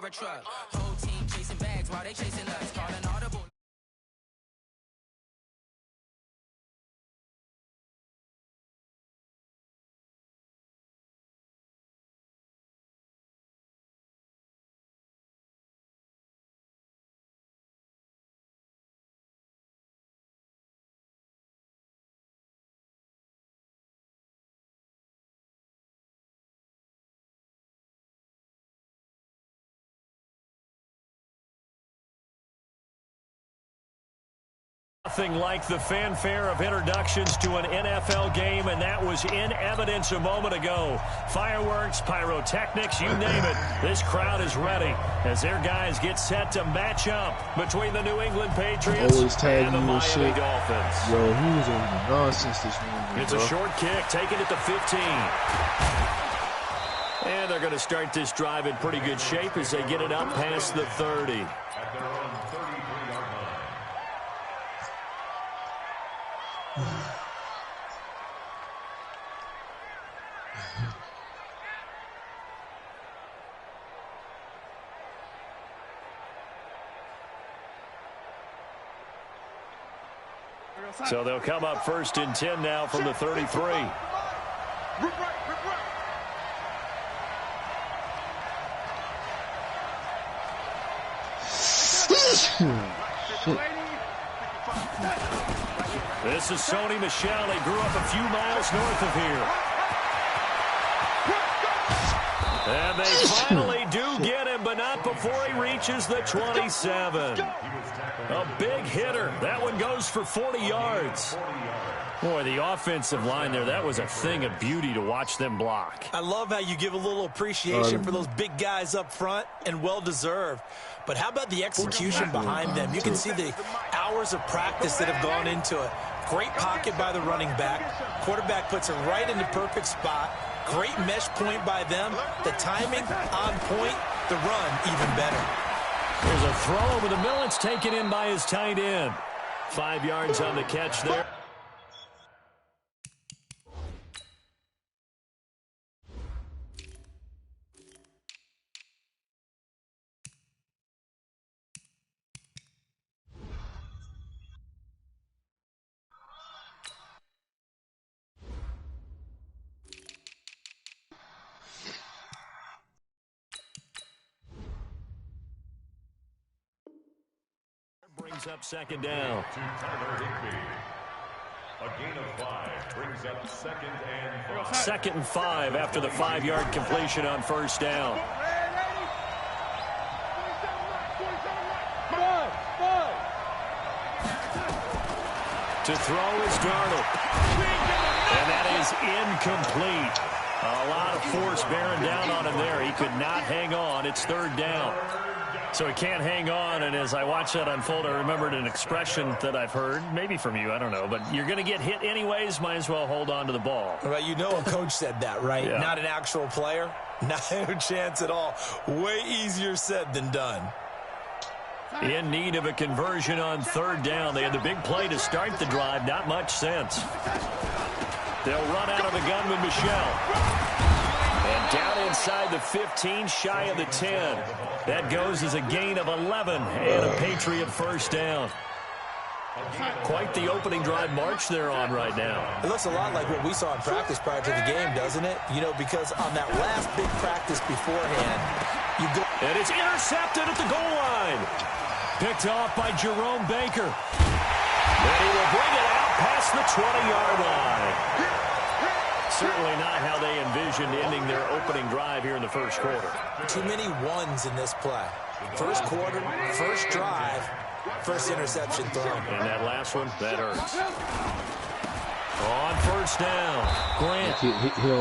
a truck. Whole team chasing bags while they chasing us. Calling audible. Nothing like the fanfare of introductions to an NFL game, and that was in evidence a moment ago. Fireworks, pyrotechnics, you name it. This crowd is ready as their guys get set to match up between the New England Patriots and the Miami Dolphins. Yo, he was over the nonsense this morning. It's a short kick, taken at the 15. And they're going to start this drive in pretty good shape as they get it up past the 30. So they'll come up first and 10 now from the 33. This is Sony Michel. He grew up a few miles north of here. And they finally do get him, but not before he reaches the 27. A big hitter. That one goes for 40 yards. Boy, the offensive line there, that was a thing of beauty to watch them block. I love how you give a little appreciation for those big guys up front, and well-deserved. But how about the execution behind them? You can see the hours of practice that have gone into it. Great pocket by the running back. Quarterback puts it right in the perfect spot. Great mesh point by them. The timing on point. The run even better. There's a throw over the middle. It's taken in by his tight end. 5 yards on the catch there. Brings up second down. A gain of 5 brings up second and 5. Second and 5 after the 5-yard completion on first down. To throw is Darnold. And that is incomplete. A lot of force bearing down on him there. He could not hang on. It's third down. So he can't hang on, and as I watch that unfold, I remembered an expression that I've heard, maybe from you, I don't know, but you're going to get hit anyways, might as well hold on to the ball. Well, you know a coach said that, right? Yeah. Not an actual player. No chance at all. Way easier said than done. In need of a conversion on third down. They had the big play to start the drive, not much sense. They'll run out of the gun with Michel. And down inside the 15, shy of the 10. That goes as a gain of 11 and a Patriot first down. Quite the opening drive march they're on right now. It looks a lot like what we saw in practice prior to the game, doesn't it? You know, because on that last big practice beforehand, you go. And it's intercepted at the goal line. Picked off by Jerome Baker. And he will bring it out past the 20-yard line. Certainly not how they envisioned ending their opening drive here in the first quarter. Too many ones in this play. First quarter, first drive, first interception thrown. And that last one, that hurts. On first down, Grant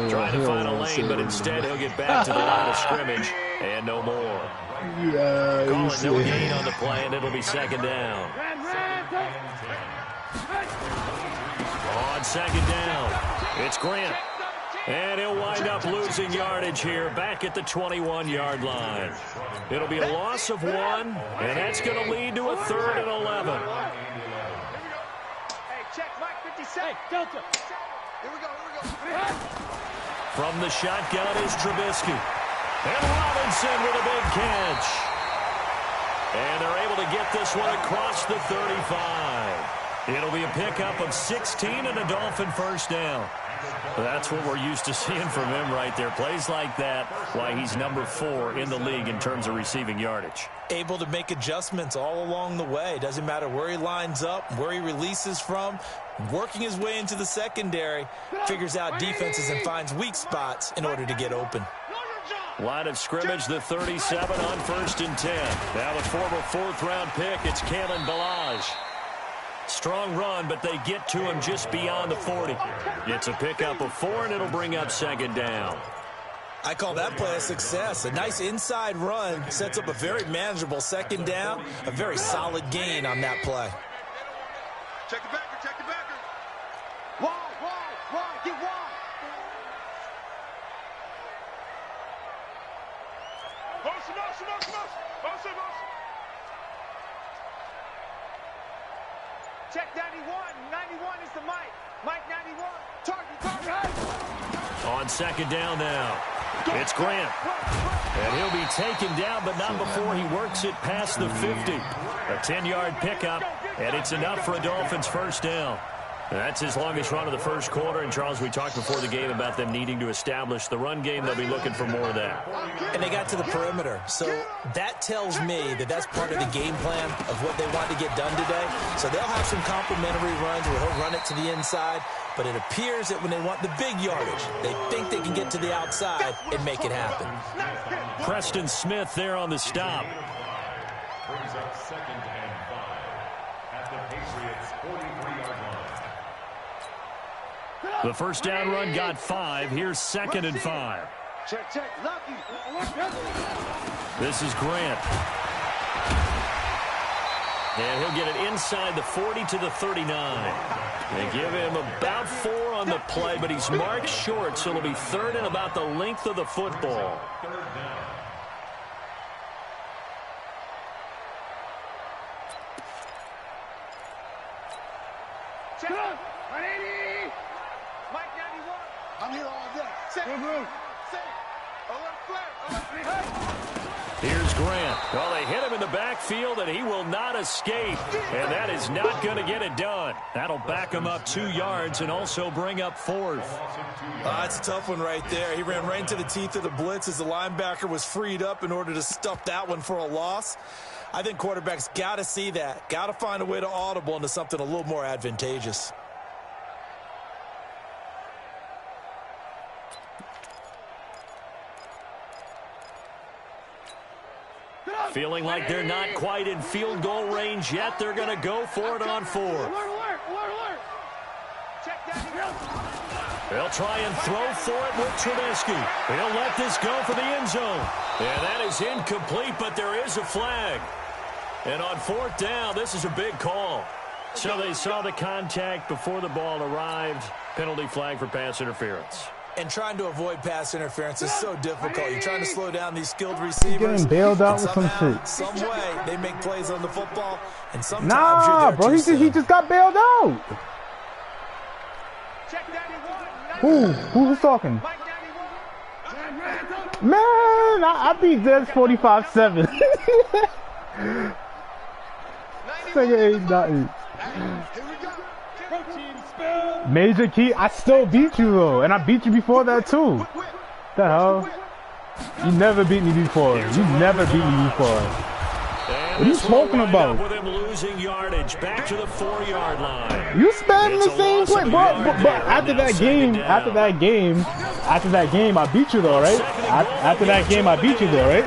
trying to find a lane, but instead he'll get back to the line of scrimmage and no more. Call it no gain on the play, and it'll be second down. On second down, it's Grant. And he'll wind up losing yardage here back at the 21-yard line. It'll be a loss of 1, and that's going to lead to a 3rd and 11. Hey, check Mike 56. Delta. Here we go. From the shotgun is Trubisky. And Robinson with a big catch. And they're able to get this one across the 35. It'll be a pickup of 16 and a Dolphin first down. That's what we're used to seeing from him right there. Plays like that, why he's number 4 in the league in terms of receiving yardage. Able to make adjustments all along the way. Doesn't matter where he lines up, where he releases from. Working his way into the secondary, figures out defenses and finds weak spots in order to get open. Line of scrimmage, the 37 on 1st and 10. Now the former 4th-round pick, it's Kalen Ballage. Strong run, but they get to him just beyond the 40. It's a pickup of 4, and it'll bring up 2nd down. I call that play a success. A nice inside run sets up a very manageable 2nd down. A very solid gain on that play. Check the backer, check the backer. Wide, get wide. Motion. Check 91. 91 is the Mike. Mike 91. Target. On 2nd down now, it's Grant. And he'll be taken down, but not before he works it past the 50. A 10-yard pickup, and it's enough for a Dolphins first down. That's his longest run of the first quarter. And, Charles, we talked before the game about them needing to establish the run game. They'll be looking for more of that. And they got to the perimeter. So that tells me that that's part of the game plan of what they want to get done today. So they'll have some complementary runs where he'll run it to the inside. But it appears that when they want the big yardage, they think they can get to the outside and make it happen. Preston Smith there on the stop. Brings up 2nd and 5 at the Patriots' 43-yard line. The first down run got 5. Here's 2nd and 5. Check. Lucky. This is Grant. And he'll get it inside the 40 to the 39. They give him about 4 on the play, but he's marked short, so it'll be 3rd and about the length of the football. 3rd down. Check. 180. Mike 91. I'm here all day. Set. Alert flare. Here's Grant. Well, they hit him in the backfield, and he will not escape. And that is not going to get it done. That'll back him up 2 yards and also bring up 4th. That's a tough one right there. He ran right into the teeth of the blitz as the linebacker was freed up in order to stuff that one for a loss. I think quarterbacks got to see that. Got to find a way to audible into something a little more advantageous. Feeling like they're not quite in field goal range yet. They're going to go for it on 4. Alert. Check that. They'll try and throw for it with Trubisky. He'll let this go for the end zone. And that is incomplete, but there is a flag. And on 4th down, this is a big call. So they saw the contact before the ball arrived. Penalty flag for pass interference. And trying to avoid pass interference is so difficult. You're trying to slow down these skilled receivers. Getting bailed out with somehow, some shit. some way, they make plays on the football. And sometimes Nah, you're there bro, too he soon. just got bailed out. Check 91. Who's talking? Mike 91. Man, I beat Dez 45-7. Nigga ain't nothing. Major key, I still beat you though, and I beat you before that too. What the hell? You never beat me before. You never beat me before. What are you smoking about? With him losing yardage back to the 4-yard line. You spamming the same play, but after that game, I beat you though, right? After that game, I beat you though, right?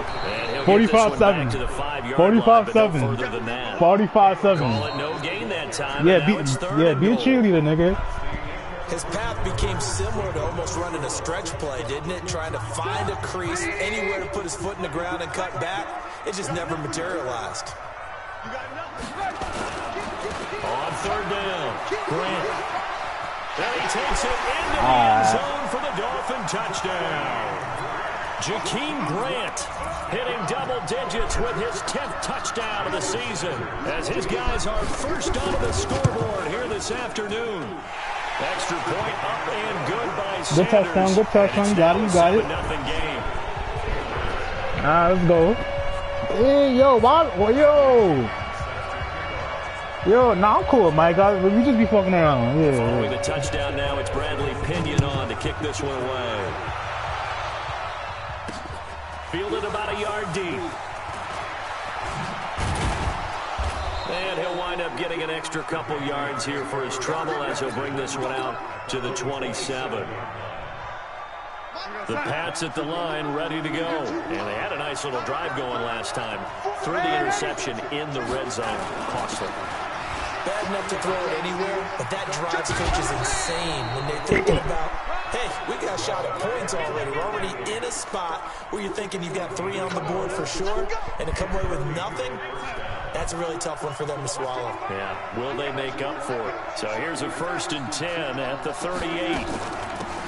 45-7. 45-7. 45-7. No gain that time. Yeah, be a cheerleader, nigga. His path became similar to almost running a stretch play, didn't it? Trying to find a crease, anywhere to put his foot in the ground and cut back. It just never materialized. On 3rd down, Grant. And he takes it into the end zone for the Dolphin touchdown. Jakeem Grant hitting double digits with his 10th touchdown of the season as his guys are first onto the scoreboard here this afternoon. Extra point up and good by Sanders. Good touchdown, got it, you got it. Nothing game. Let's go. Hey, yo, Yo, nah, I'm cool, Mike. We just be fucking around. Yeah. Following the touchdown now, it's Bradley Pinion on to kick this one away. Fielded about a yard deep. And he'll wind up getting an extra couple yards here for his trouble as he'll bring this one out to the 27. The Pats at the line, ready to go. And they had a nice little drive going last time. Threw the interception in the red zone. Costly. Bad enough to throw it anywhere, but that drives coaches insane when they're thinking about, hey, we got a shot at points already. We're already in a spot where you're thinking you've got 3 on the board for sure, and to come away with nothing, that's a really tough one for them to swallow. Yeah, will they make up for it? So here's a 1st and 10 at the 38.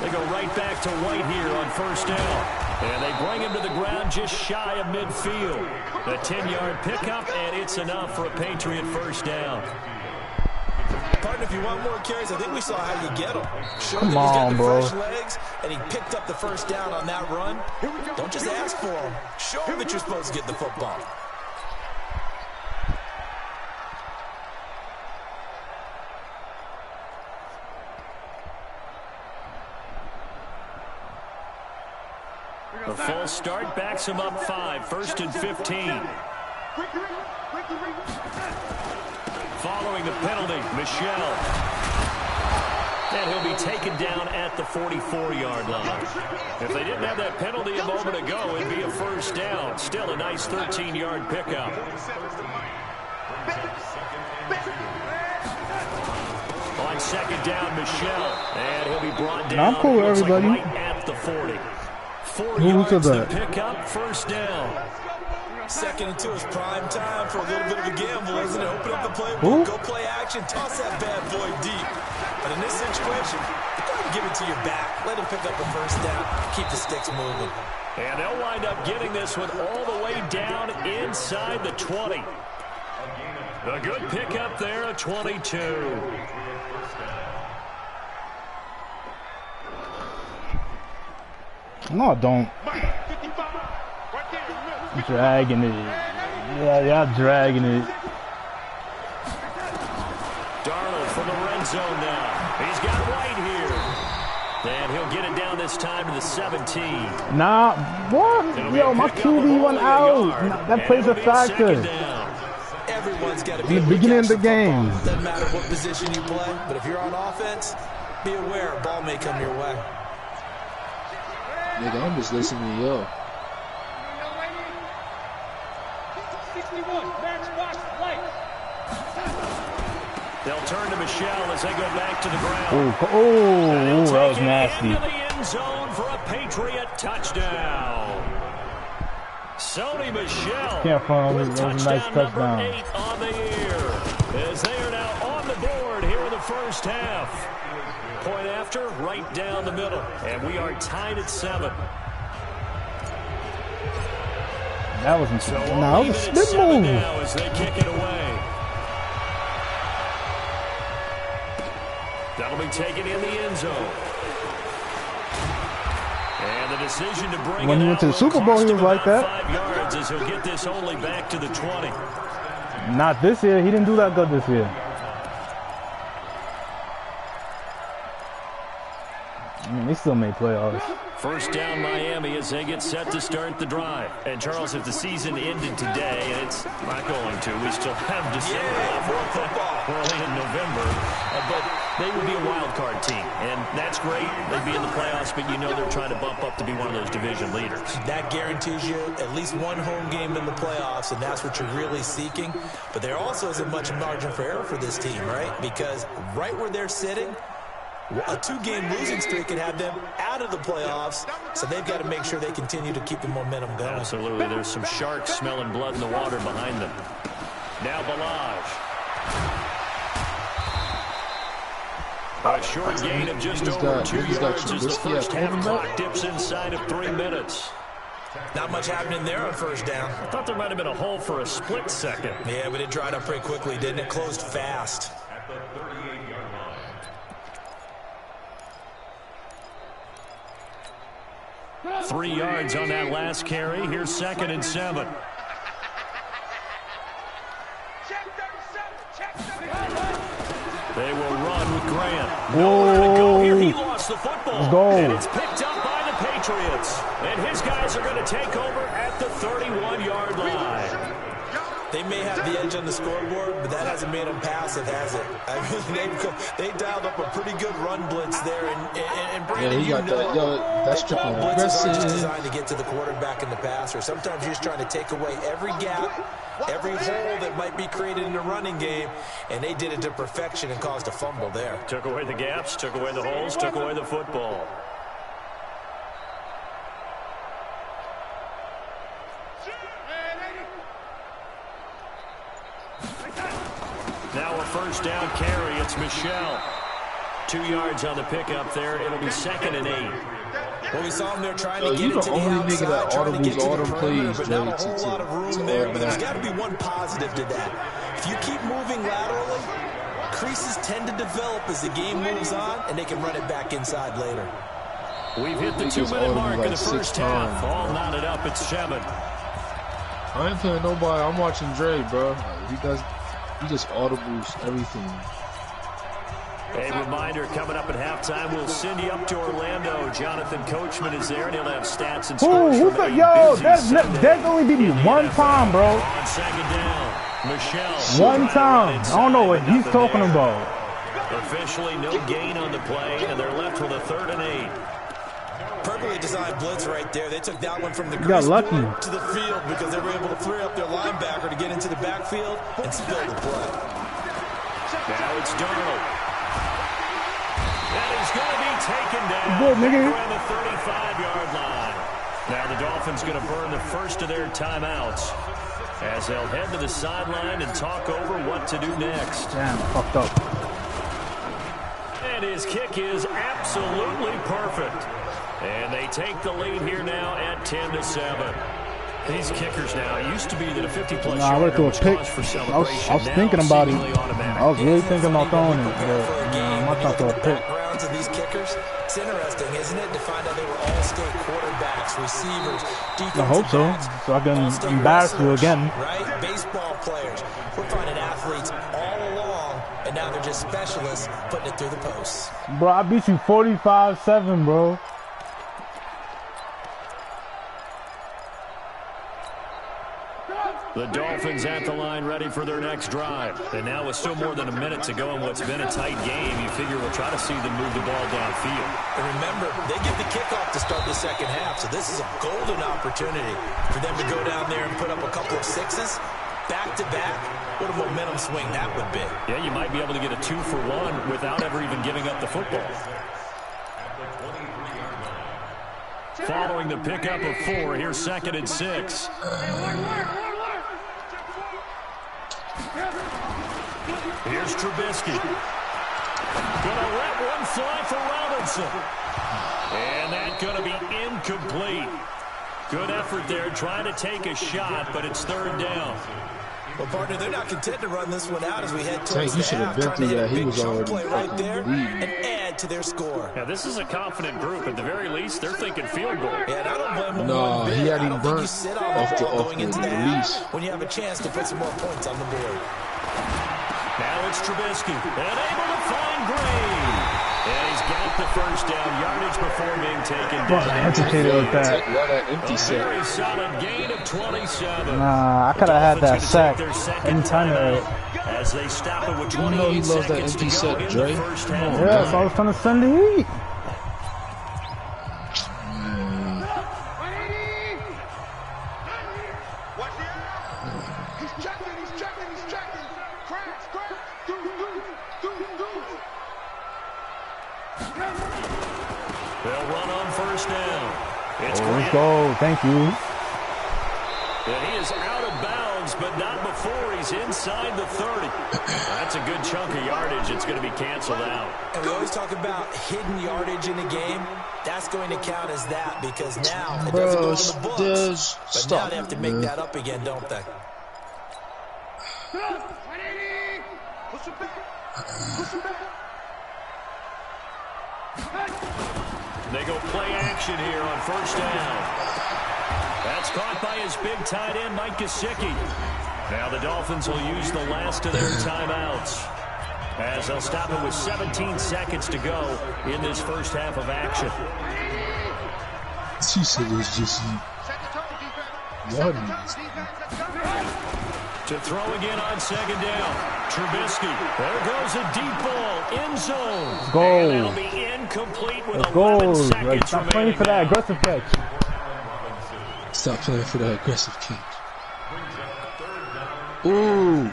They go right back to White here on 1st down. And they bring him to the ground just shy of midfield. The 10-yard pickup, and it's enough for a Patriot 1st down. Partner, if you want more carries, I think we saw how you get them. Showed Come that he's got on, the bro. fresh legs, and he picked up the 1st down on that run. Don't just ask for them. Show them that you're supposed to get the football. The full start backs him up 5, 1st and 15. Following the penalty, Michelle. And he'll be taken down at the 44-yard line. If they didn't have that penalty a moment ago, it'd be a 1st down. Still a nice 13-yard pickup. On 2nd down, Michelle. And he'll be brought down. I'm cool, everybody. Like right at the 40. 4 Who yards said to that? pick up, 1st down. 2nd and 2 is prime time for a little bit of a gamble, isn't it? Open up the playbook, Who? go play action, toss that bad boy deep. But in this situation, you got to give it to your back. Let him pick up a 1st down, keep the sticks moving. And they'll wind up getting this one all the way down inside the 20. A good pickup there, a 22. No, don't. Dragging it. Yeah, dragging it. Darnold from the red zone now. He's got White here. And he'll get it down this time to the 17. Nah, what? Yo, my QB went out. Nah, that plays a factor. Everyone's got to be In the beginning of the game. Doesn't matter what position you play, but if you're on offense, be aware a ball may come your way. Nigga, I'm just listening to yo. They'll turn to Michelle as they go back to the ground. Oh, that was nasty. Into the end zone for a Patriot touchdown. Sony Michelle. Can't front on this. That was a nice touchdown. Number 8 on the year as they are now on the board here in the 1st half. Point after, right down the middle. And we are tied at 7. That wasn't So no, it was a spin move. now as they kick it away. That'll be taken in the end zone. And the decision to bring When it he went to the out Super will Bowl, cost he him was like about that. 5 yards as he'll get this only back to the 20. Not this year. He didn't do that good this year. I mean, they still made playoffs. 1st down Miami as they get set to start the drive. And Charles, if the season ended today, and it's not going to, we still have December left, early in November, but they would be a wild card team. And that's great. They'd be in the playoffs, but you know they're trying to bump up to be one of those division leaders. That guarantees you at least one home game in the playoffs, and that's what you're really seeking. But there also isn't much margin for error for this team, right? Because right where they're sitting, a 2-game losing streak could have them out of the playoffs, so they've got to make sure they continue to keep the momentum going. Absolutely. There's some sharks smelling blood in the water behind them. Now Balaj. A short gain of just over 2 yards as the first half clock dips inside of 3 minutes. Not much happening there on 1st down. I thought there might have been a hole for a split second. Yeah, but it dried up pretty quickly, didn't it? Closed fast. At the 38-yard line. 3 yards on that last carry. Here's 2nd and 7. They will run with Grant. Nowhere to go here. He lost the football. Let's go. And it's picked up by the Patriots. And his guys are going to take over at the 31-yard line. They may have the edge on the scoreboard, but that hasn't made them passive, has it? I mean, they dialed up a pretty good run blitz there. And Brandon, yeah, that's triple blitzes aren't just designed to get to the quarterback and the passer. Sometimes you're just trying to take away every gap, every hole that might be created in the running game, and they did it to perfection and caused a fumble there. Took away the gaps, took away the holes, took away the football. Now a first down carry. It's Michelle. 2 yards on the pickup there. It'll be 2nd and 8. Well, we saw him there trying to get it to the outside, trying to get to the perimeter, but not a whole lot of room there. But there's got to be one positive to that. If you keep moving laterally, creases tend to develop as the game moves on, and they can run it back inside later. We've hit the 2-minute mark in the first half. All knotted up at 7. I ain't playing nobody. I'm watching Dre, bro. He just audibles everything. A reminder, coming up at halftime, we'll send you up to Orlando. Jonathan Coachman is there, and he'll have stats and scores. Yo, that's only beat me one time, bro. On 2nd down, Michelle. One time. I don't know what he's talking about. Officially no gain on the play, and they're left with a 3rd and 8. Perfectly designed blitz right there. They took that one from the crease to the field because they were able to free up their linebacker to get into the backfield and spill the play. Now it's Darnold. That is going to be taken down around the 35-yard line. Now the Dolphins going to burn the first of their timeouts as they'll head to the sideline and talk over what to do next. Damn, fucked up. And his kick is absolutely perfect. And they take the lead here now at 10-7. These kickers now, it used to be that a 50-plus yarder was cause for celebration. I was thinking about it. I was really thinking about throwing it, but I'm not trying to throw a pick. Backgrounds of these kickers, it's interesting, isn't it, to find out they were all-state quarterbacks, receivers, defensive I hope so, backs, so I can embarrass you again. Right? Baseball players. We're finding athletes all along, and now they're just specialists putting it through the posts. Bro, I beat you 45-7, bro. The Dolphins at the line ready for their next drive. And now with still more than a minute to go in what's been a tight game, you figure we'll try to see them move the ball downfield. And remember, they get the kickoff to start the second half, so this is a golden opportunity for them to go down there and put up a couple of sixes. Back-to-back, what a momentum swing that would be. Yeah, you might be able to get a 2-for-1 without ever even giving up the football. Following the pickup of 4, here's 2nd and 6. Here's Trubisky. Gonna let one fly for Robinson. And that's gonna be incomplete. Good effort there, trying to take a shot, but it's 3rd down. Well, partner, they're not content to run this one out as we head towards the half. Trying to hit a big chunk play right there and add to their score. Now, this is a confident group. At the very least, they're thinking field goal. Yeah, and I don't blame them. No, he had him burnt off the release. When you have a chance to put some more points on the board. Now it's Trubisky, and able to find Gray. And he's got the first down, yardage before being taken down. I hesitated with that. A very solid gain of 27. Nah, I could have had that sack anytime. As they stop it with 28 you know he loves that seconds empty to go set, in Dre. the first half. Yeah, so I was trying to send the heat. They'll run on first down. It's let's go. Thank you. And he is out of bounds, but not before he's inside the 30. That's a good chunk of yardage. It's going to be canceled out. And we always talk about hidden yardage in a game. That's going to count as that because now it doesn't go in the books. But now they have to make that up again, don't they? Push it back. Push it back. They go play action here on first down. That's caught by his big tight end, Mike Gesicki. Now the Dolphins will use the last of their timeouts, as they'll stop it with 17 seconds to go in this first half of action. She said it's just y'all to throw again on second down. Trubisky. There goes a deep ball. End zone. Let's go. And that'll be incomplete with Let's 11 go. seconds Like, stop playing remaining for that now. aggressive catch. Stop playing for that aggressive catch. Ooh.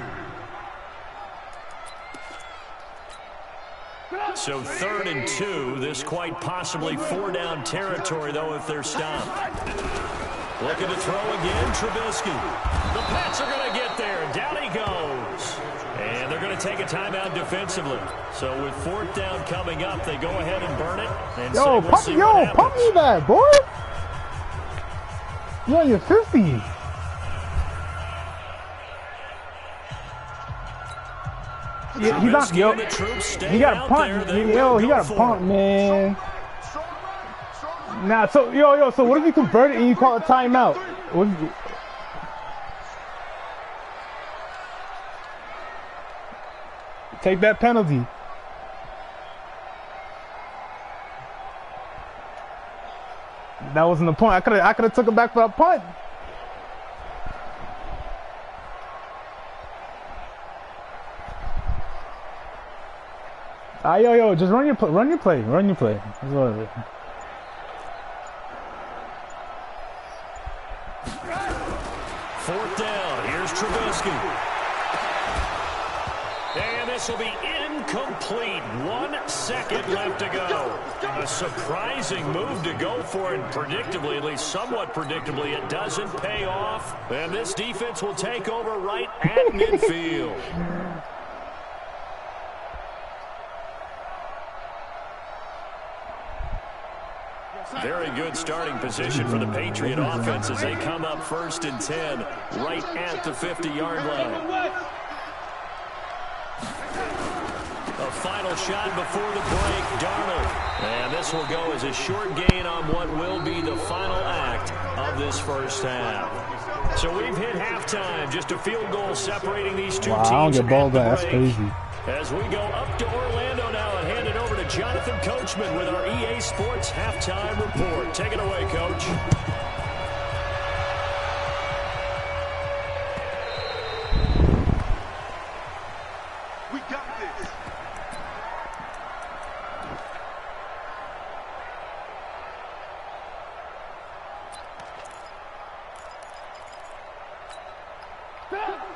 So 3rd and 2. This quite possibly 4-down territory, though, if they're stopped. Looking to throw again, Trubisky. The Pats are going to get there. Down he goes. And they're going to take a timeout defensively. So with 4th down coming up, they go ahead and burn it. And Yo, pump me that, boy. You're on your 50. Yeah, he's not, yo, he got a punt, yo, he got a punt, man. Nah, so, so what if you convert it and you call a timeout? What if you... Take that penalty. That wasn't the point. I could have took it back for a punt. Yo, just run your play. That's what it is. 4th down. Here's Trubisky. And this will be incomplete. 1 second left to go. A surprising move to go for it. Predictably, at least somewhat predictably, it doesn't pay off. And this defense will take over right at midfield. Very good starting position for the Patriot offense as they come up 1st and 10 right at the 50-yard line. A final shot before the break, Darnold. And this will go as a short gain on what will be the final act of this first half. So we've hit halftime. Just a field goal separating these two teams. I don't get ball back. That's break. crazy. As we go up to Orlando now and hand it over to Jonathan Coachman with our EA Sports Halftime Report. Take it away, Coach. We got this.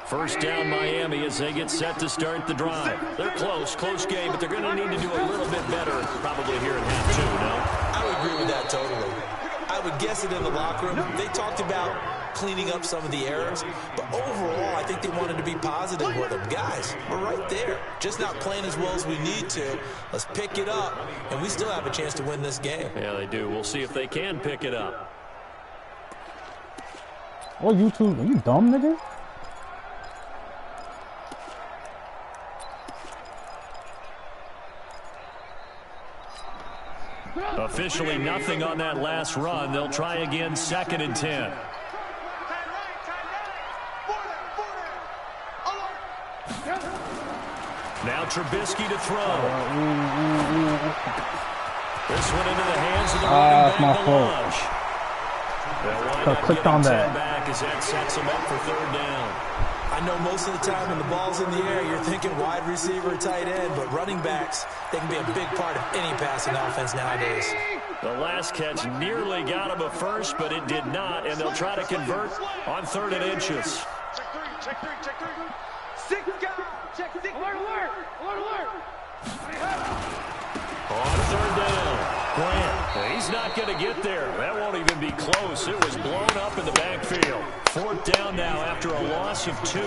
First down, Miami, as they get set to start the drive. They're close game, but they're going to need to do a little bit better probably here in half 2, no? I would agree with that totally. I would guess it in the locker room. They talked about cleaning up some of the errors, but overall, I think they wanted to be positive with them. Guys, we're right there. Just not playing as well as we need to. Let's pick it up, and we still have a chance to win this game. Yeah, they do. We'll see if they can pick it up. Oh, YouTube, are you dumb, nigga? Officially nothing on that last run. They'll try again, 2nd and 10. Now Trubisky to throw. This one into the hands of the running back, Delage. I clicked on that. Back as that sets him up for 3rd down. I know most of the time when the ball's in the air, you're thinking wide receiver, tight end, but running backs, they can be a big part of any passing offense nowadays. The last catch nearly got him a first, but it did not, and they'll try to convert on 3rd and inches. Check three. 6 guys. Check 6. Alert. On 3rd down, Grant. He's not going to get there. That won't even be close. It was blown up in the backfield. 4th down now after a loss of 2.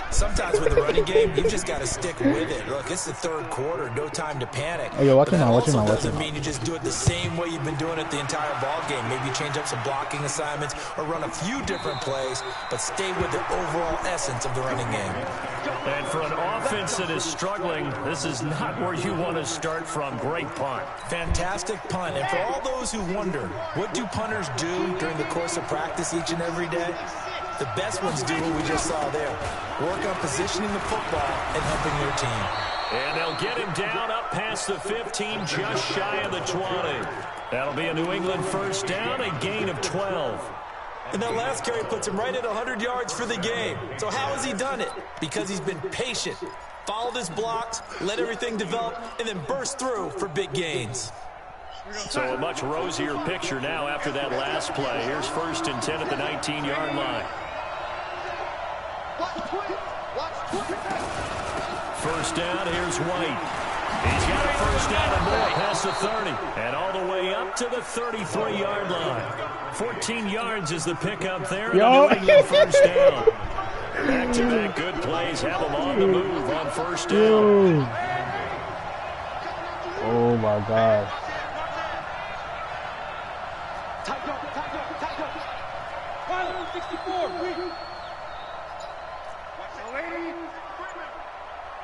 Sometimes with the running game, you've just got to stick with it. Look, it's the third quarter, no time to panic. Hey, yo, watch But him that out, watch him also out, watch doesn't him out. mean you just do it the same way you've been doing it the entire ball game. Maybe change up some blocking assignments or run a few different plays, but stay with the overall essence of the running game. And for an offense that is struggling, this is not where you want to start from. Great punt. Fantastic punt. And for all those who wonder, what do punters do during the course of practice each and every day? The best ones do what we just saw there. Work on positioning the football and helping their team. And they'll get him down up past the 15, just shy of the 20. That'll be a New England first down, a gain of 12. And that last carry puts him right at 100 yards for the game. So how has he done it? Because he's been patient, followed his blocks, let everything develop, and then burst through for big gains. So a much rosier picture now after that last play. Here's 1st and 10 at the 19-yard line. First down, here's White. He's got a first down and more past the 30. And all the way up to the 33-yard line. 14 yards is the pickup there. And a New England first down. Back-to-back good plays have them on the move on first down. Oh, my God. Tight up. 64. Lady.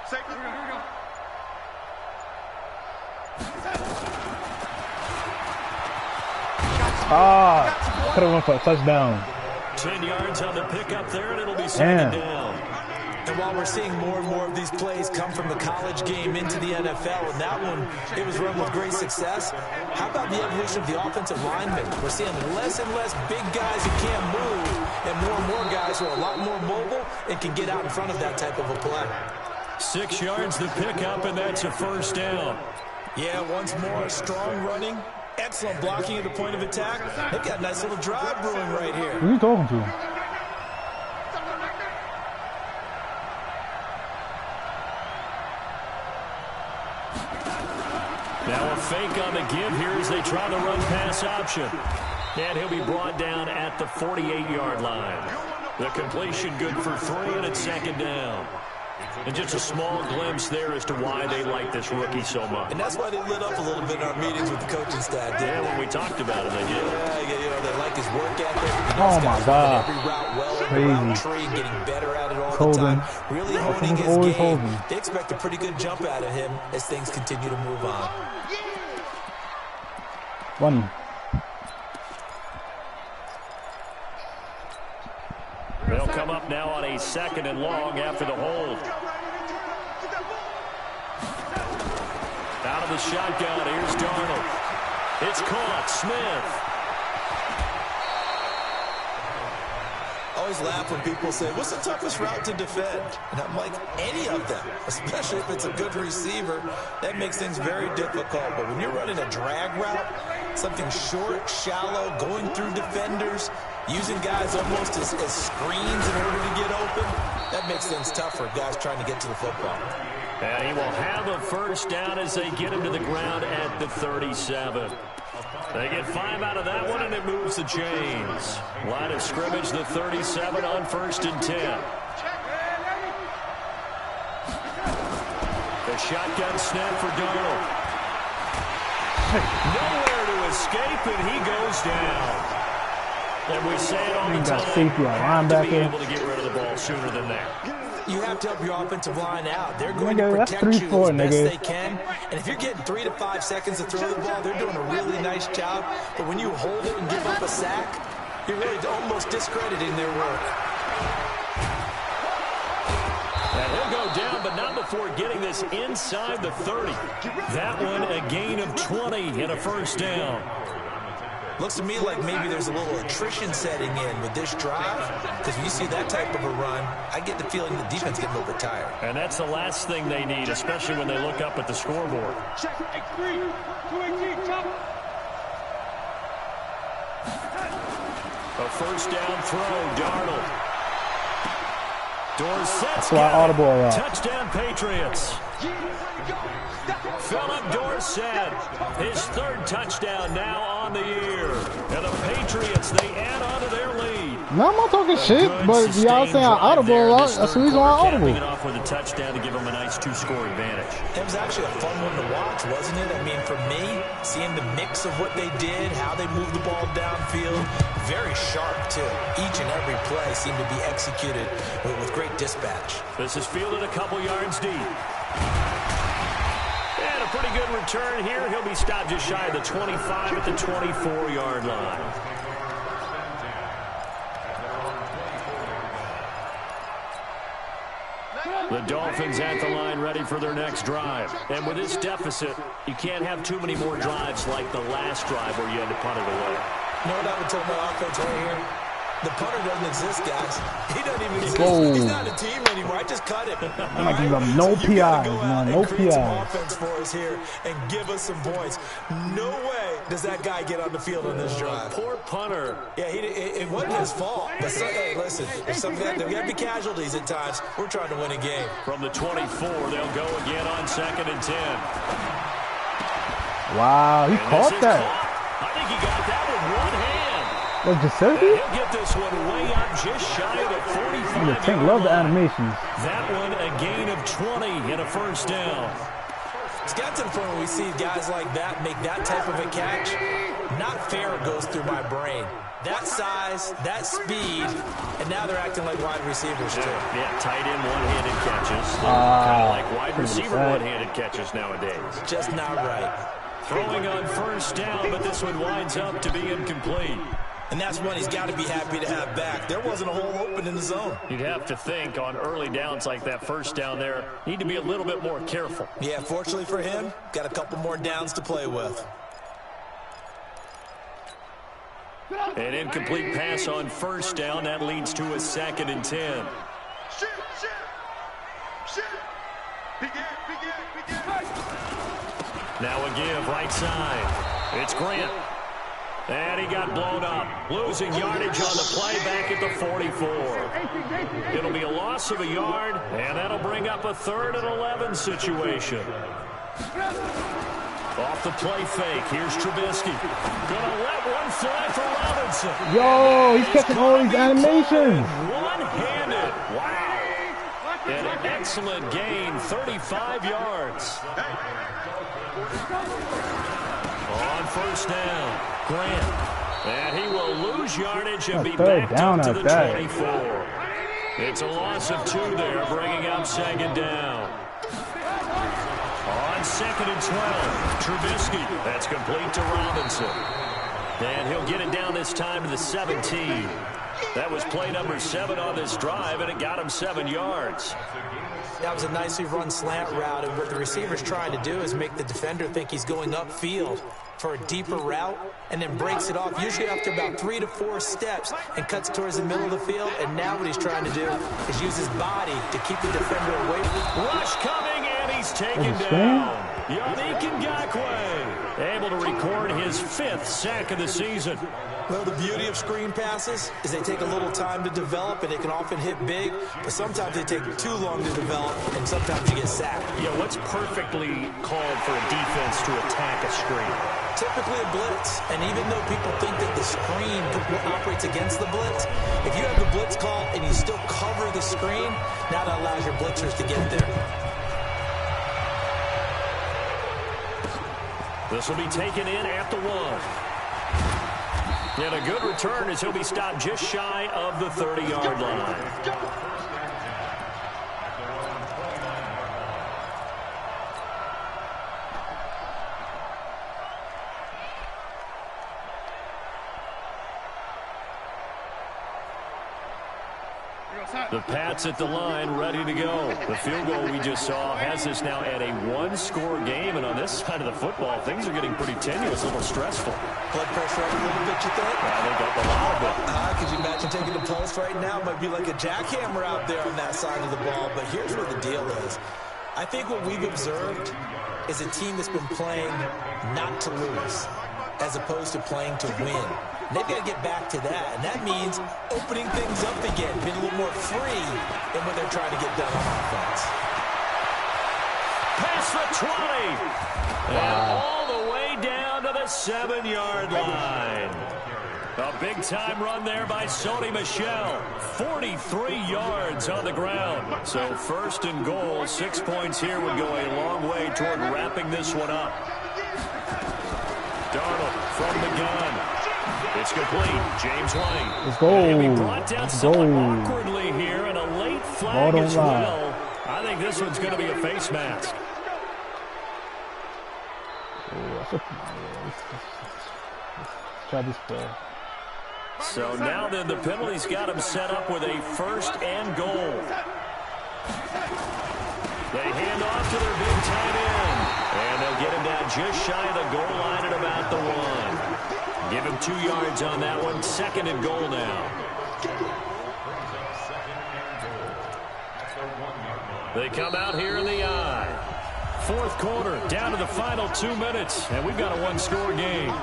Safety. Here we go. Could have went for a touchdown. 10 yards on the pickup there, and it'll be second down. And while we're seeing more and more of these plays come from the college game into the NFL, and that one, it was run with great success, how about the evolution of the offensive linemen? We're seeing less and less big guys who can't move, and more guys who are a lot more mobile and can get out in front of that type of a play. 6 yards the pickup, and that's a first down. Yeah, once more, strong running, excellent blocking at the point of attack. They've got a nice little drive brewing right here. Who are you talking to? Now a fake on the give here as they try the run-pass option. And he'll be brought down at the 48-yard line. The completion good for 3, and it's second down. And just a small glimpse there as to why they like this rookie so much. And that's why they lit up a little bit in our meetings with the coaching staff. Yeah, when we talked about it, they did. Yeah, they like his work ethic. Oh, my God. Every route well, Crazy. route tree, getting better at it all the time. Really honing his game. They expect a pretty good jump out of him as things continue to move on. One. They'll come up now on a 2nd and long after the hold. Out of the shotgun, here's Darnold. It's caught, Smith. I always laugh when people say, what's the toughest route to defend? And I'm like, any of them, especially if it's a good receiver. That makes things very difficult. But when you're running a drag route, something short, shallow, going through defenders, using guys almost as screens in order to get open, that makes things tough for guys trying to get to the football. And he will have a first down as they get him to the ground at the 37. They get 5 out of that one, and it moves the chains. Line of scrimmage, the 37 on 1st and 10. The shotgun snap for Darnold. Nowhere to escape, and he goes down. And we say it all the time, Safety have to be able to get rid of the ball sooner than that. You have to help your offensive line out. They're going to That's protect you 3-4, as best nigga. they can. And if you're getting 3 to 5 seconds to throw the ball, they're doing a really nice job. But when you hold it and give up a sack, you're really almost discrediting their work. And he'll go down, but not before getting this inside the 30. That one a gain of 20 and a first down. Looks to me like maybe there's a little attrition setting in with this drive, because when you see that type of a run, I get the feeling the defense getting a little bit tired. And that's the last thing they need, especially when they look up at the scoreboard. Check. 3, 218, chop. A first down throw, Darnold. Dorsett's Why got audible it. Touchdown, Patriots. Philip Dorsett, his third touchdown now on the year. And the Patriots, they add on to their lead. No, I'm not talking shit, but y'all saying I audible a lot. That's the reason why I audible. Capping it off with a touchdown to give them a nice 2-score advantage. It was actually a fun one to watch, wasn't it? I mean, for me, seeing the mix of what they did, how they moved the ball downfield, very sharp, too. Each and every play seemed to be executed with great dispatch. This is fielded a couple yards deep. And a pretty good return here. He'll be stopped just shy of the 25 at the 24-yard line. The Dolphins at the line ready for their next drive. And with this deficit, you can't have too many more drives like the last drive where you had to punt it away. You know what I would tell my offense right here? The punter doesn't exist, guys. He doesn't even exist. Whoa. He's not a team anymore. I just cut him. I'm going to give them no PIs, man. No create some PIs. offense for us here and give us some points. No way does that guy get on the field on this drive. Poor punter. Yeah, it wasn't his fault. But hey, listen, there's there got to be casualties at times. We're trying to win a game. From the 24, they'll go again on 2nd and 10. Wow, he caught that. I think he got that with one hand. That's Giuseppe? He'll get this one way up just shy of the 45. The Tank love the animations. That one a gain of 20 and a first down. It's got to the point where we see guys like that make that type of a catch. Not fair goes through my brain. That size, that speed, and now they're acting like wide receivers too. Yeah, tight end one-handed catches. Kind of like wide receiver one-handed catches nowadays. Just not right. Throwing on first down, but this one winds up to be incomplete. And that's one he's got to be happy to have back. There wasn't a hole open in the zone. You'd have to think on early downs like that first down there, need to be a little bit more careful. Yeah, fortunately for him, got a couple more downs to play with. An incomplete pass on first down. That leads to a 2nd and 10. Now a give right side. It's Grant. And he got blown up. Losing yardage on the play back at the 44. It'll be a loss of a yard, and that'll bring up a 3rd and 11 situation. Off the play fake. Here's Trubisky. Gonna let one fly for Robinson. Yo, he's catching all these animations. One-handed. Wow. An excellent gain, 35 yards. On first down, Grant. And he will lose yardage and be back up to the 24. It's a loss of 2 there, bringing up 2nd down. On 2nd and 12, Trubisky. That's complete to Robinson. And he'll get it down this time to the 17. That was play number 7 on this drive, and it got him 7 yards. That was a nicely run slant route, and what the receiver's trying to do is make the defender think he's going upfield for a deeper route, and then breaks it off, usually after about 3 to 4 steps, and cuts towards the middle of the field. And now what he's trying to do is use his body to keep the defender away. Rush coming, and he's taken down. Yannick Ngakoue able to record his 5th sack of the season. Well, the beauty of screen passes is they take a little time to develop, and they can often hit big, but sometimes they take too long to develop, and sometimes you get sacked. Yeah, what's perfectly called for a defense to attack a screen? Typically a blitz, and even though people think that the screen operates against the blitz, if you have the blitz call and you still cover the screen, now that allows your blitzers to get there. This will be taken in at the 1. And a good return as he'll be stopped just shy of the 30-yard line. The Pats at the line, ready to go. The field goal we just saw has us now at a 1-score game, and on this side of the football, things are getting pretty tenuous, a little stressful. Blood pressure up a little bit, you think? I think up a lot of it. Could you imagine taking the pulse right now? Might be like a jackhammer out there on that side of the ball, but here's what the deal is. I think what we've observed is a team that's been playing not to lose, as opposed to playing to win. And they've got to get back to that, and that means opening things up again, being a little more free in what they're trying to get done on offense. Past the 20. And all the way down to the 7-yard line. A big-time run there by Sony Michel. 43 yards on the ground. So 1st and goal, 6 points here would go a long way toward wrapping this one up. Darnold from the gun. It's complete. James White. Let's go. He'll be brought down somewhat awkwardly here, and a late flag as well. I think this one's going to be a face mask. Let's try this play. So now then, the penalty's got him set up with a 1st and goal. They hand off to their big tight end. And they'll get him down just shy of the goal line at about the 1. Give him 2 yards on that one. 2nd and goal now. They come out here in the I. 4th quarter, down to the final 2 minutes. And we've got a 1-score game.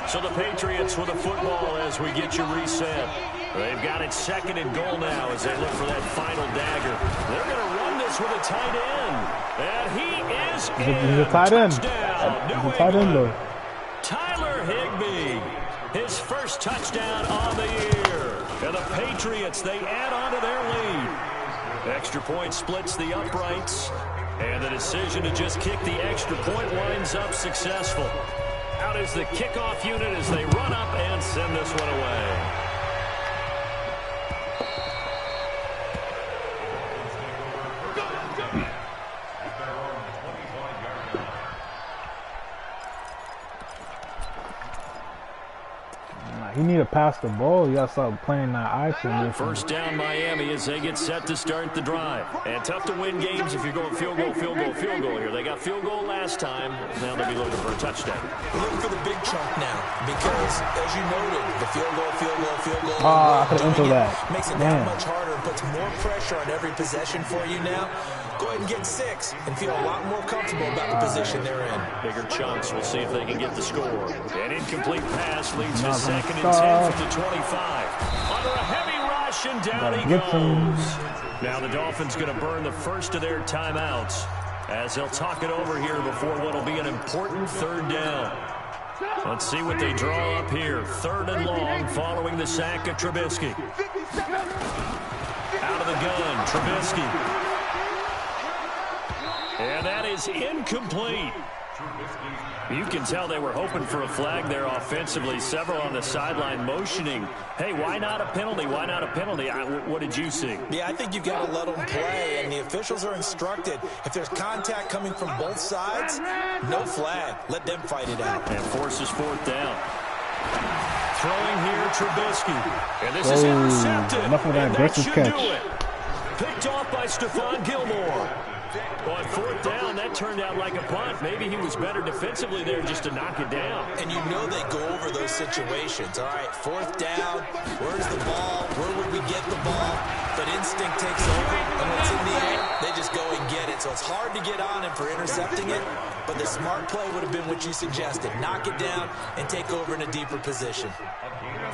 So the Patriots with the football as we get you reset. They've got it 2nd and goal now as they look for that final dagger. They're going to run this with a tight end. And he is in. He's a tight end. Touchdown, He's a tight end, though. Tyler Higbee. His 1st touchdown on the year. And the Patriots, they add on to their lead. Extra point splits the uprights. And the decision to just kick the extra point winds up successful. Out is the kickoff unit as they run up and send this one away. He need to pass the ball. You got to start playing that iPhone. 1st down Miami as they get set to start the drive. And tough to win games if you're going field goal, field goal, field goal here. They got field goal last time. Now they'll be looking for a touchdown. We're looking for the big chunk now because, as you noted, the field goal, field goal, field goal. I could enter that. Makes it that much harder and puts more pressure on every possession for you now. Go ahead and get 6 and feel a lot more comfortable about the position they're in. Bigger chunks. We'll see if they can get the score. An incomplete pass leads to 2nd and 10 from the 25. Under a heavy rush, and down he goes. Now the Dolphins going to burn the 1st of their timeouts as they'll talk it over here before what will be an important 3rd down. Let's see what they draw up here. 3rd and long following the sack of Trubisky. Out of the gun, Trubisky. And that is incomplete. You can tell they were hoping for a flag there offensively. Several on the sideline motioning, hey, why not a penalty? Why not a penalty? What did you see? Yeah, I think you've got to let them play, and the officials are instructed. If there's contact coming from both sides, no flag. Let them fight it out. And forces 4th down. Throwing here, Trubisky. And this is intercepted. Enough of that aggressive catch. Picked off by Stephon Gilmore. On 4th down, that turned out like a punt. Maybe he was better defensively there just to knock it down. And you know they go over those situations. All right, 4th down, where's the ball? Where would we get the ball? But instinct takes over, and when it's in the air, they just go and get it. So it's hard to get on him for intercepting it, but the smart play would have been what you suggested. Knock it down and take over in a deeper position.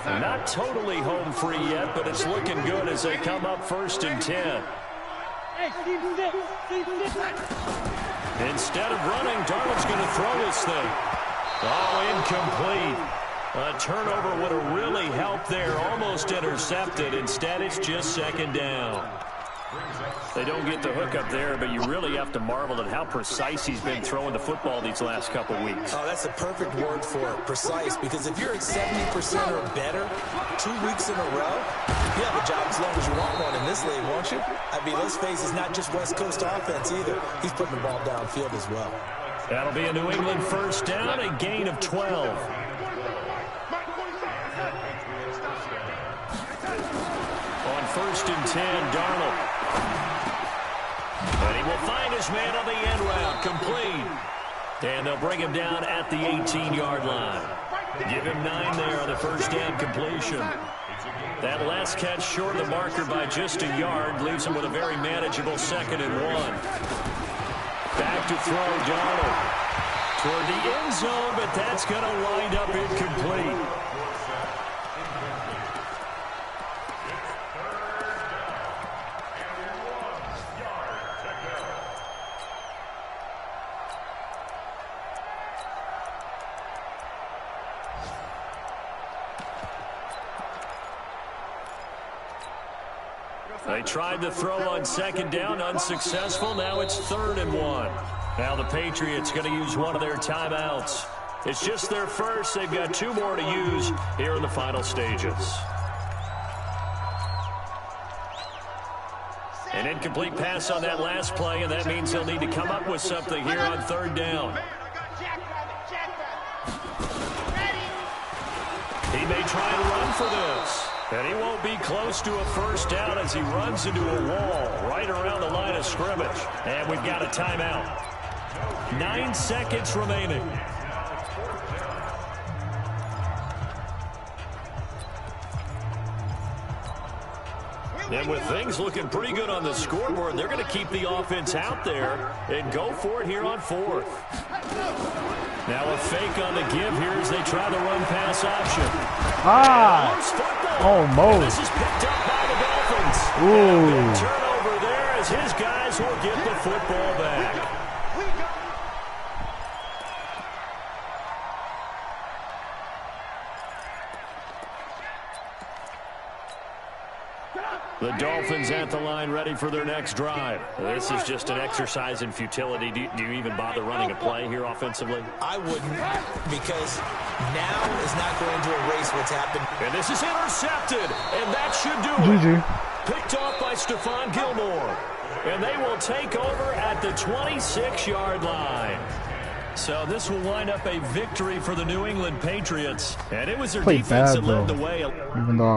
Not totally home free yet, but it's looking good as they come up 1st and 10. Instead of running, Darnold's going to throw this thing. Oh, incomplete. A turnover would have really helped there. Almost intercepted. Instead, it's just 2nd down. They don't get the hook up there, but you really have to marvel at how precise he's been throwing the football these last couple weeks. Oh, that's a perfect word for it, precise, because if you're at 70% or better 2 weeks in a row, you have a job as long as you want one in this league, won't you? I mean, let's face it, it's not just West Coast offense either. He's putting the ball downfield as well. That'll be a New England 1st down, a gain of 12. On 1st and 10, Darnold. And he will find his man on the end route, complete. And they'll bring him down at the 18-yard line. Give him 9 there on the 1st down completion. That last catch short of the marker by just a yard leaves him with a very manageable 2nd and 1. Back to throw, Darnold. Toward the end zone, but that's going to wind up incomplete. They tried to throw on second down, unsuccessful. Now it's 3rd and 1. Now the Patriots going to use one of their timeouts. It's just their first. They've got 2 more to use here in the final stages. An incomplete pass on that last play, and that means they'll need to come up with something here on 3rd down. He may try and run for this. And he won't be close to a first down as he runs into a wall right around the line of scrimmage. And we've got a timeout. 9 seconds remaining. And with things looking pretty good on the scoreboard, they're going to keep the offense out there and go for it here on 4th. Now a fake on the give here as they try the run-pass option. Almost. This is picked up by the Dolphins. Ooh. Turnover there as his guys will get the football back. The Dolphins at the line ready for their next drive. This is just an exercise in futility. Do you even bother running a play here offensively? I wouldn't, because now is not going to erase what's happened. And this is intercepted, and that should do it. Picked off by Stephon Gilmore. And they will take over at the 26-yard line. So this will wind up a victory for the New England Patriots. And it was their defense that led the way. Even though I